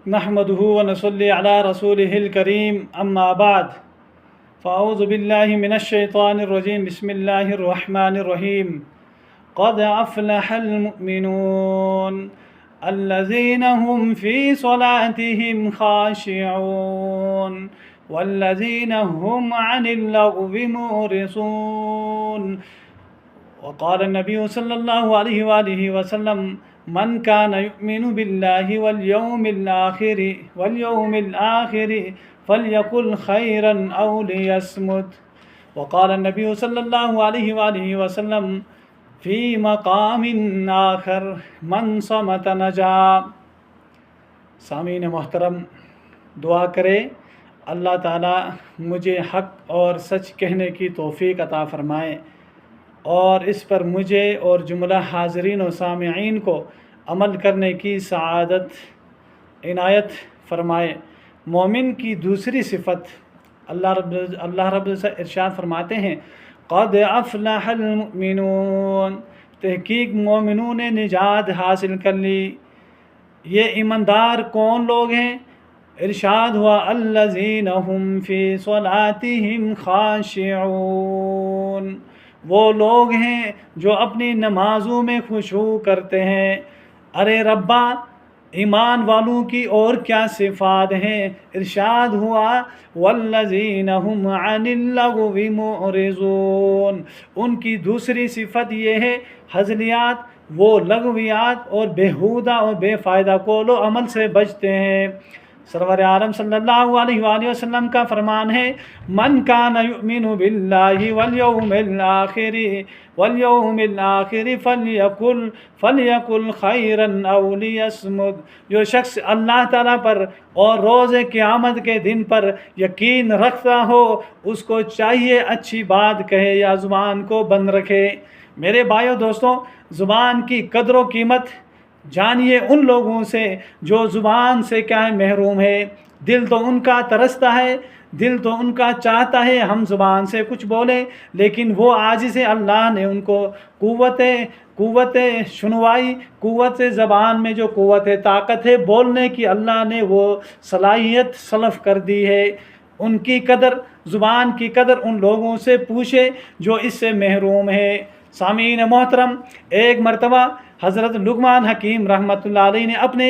نحمده ونصلي على رسوله الكريم أما بعد فأعوذ بالله من الشيطان الرجيم بسم الله الرحمن الرحيم قد أفلح المؤمنون الذين هم في صلاتهم خاشعون والذين هم عن اللغو معرضون وقال النبي صلى الله عليه وآله وسلم من كان يؤمن بالله واليوم الآخر فليقل خيرا أو ليصمت وقال النبي صلى الله عليه وآله وسلم في مقام آخر من صمت نجا۔ سامعین محترم، دعا کرے اللہ تعالی مجھے حق اور سچ کہنے کی توفیق عطا فرمائے اور اس پر مجھے اور جملہ حاضرین و سامعین کو عمل کرنے کی سعادت عنایت فرمائے۔ مومن کی دوسری صفت اللہ رب العزت ارشاد فرماتے ہیں قد افلح المؤمنون، تحقیق مومنوں نے نجات حاصل کر لی۔ یہ ایماندار کون لوگ ہیں؟ ارشاد ہوا الذین هم فی صلاتهم خاشعون، وہ لوگ ہیں جو اپنی نمازوں میں خشوع کرتے ہیں۔ ارے ربا، ایمان والوں کی اور کیا صفات ہیں؟ ارشاد ہوا والذین هم عن اللغو معرضون، ان کی دوسری صفت یہ ہے ہزلیات، وہ لغویات اور بیہودہ اور بے فائدہ قول و عمل سے بچتے ہیں۔ سرور عالم صلی اللہ علیہ وآلہ وسلم کا فرمان ہے من کان یؤمن باللہ والیوم الآخر فلیقل خیرا او لیصمت، جو شخص اللہ تعالیٰ پر اور روز قیامت کے دن پر یقین رکھتا ہو اس کو چاہیے اچھی بات کہے یا زبان کو بند رکھے۔ میرے بھائیو دوستوں، زبان کی قدر و قیمت جانیے ان لوگوں سے جو زبان سے کیا ہے محروم ہے۔ دل تو ان کا ترستا ہے، دل تو ان کا چاہتا ہے ہم زبان سے کچھ بولیں، لیکن وہ عاجز ہے، اللہ نے ان کو قوت سنوائی، قوت زبان میں جو قوت طاقت ہے بولنے کی، اللہ نے وہ صلاحیت سلف کر دی ہے۔ ان کی قدر، زبان کی قدر ان لوگوں سے پوچھے جو اس سے محروم ہے۔ سامعین محترم، ایک مرتبہ حضرت لقمان حکیم رحمۃ اللہ علیہ نے اپنے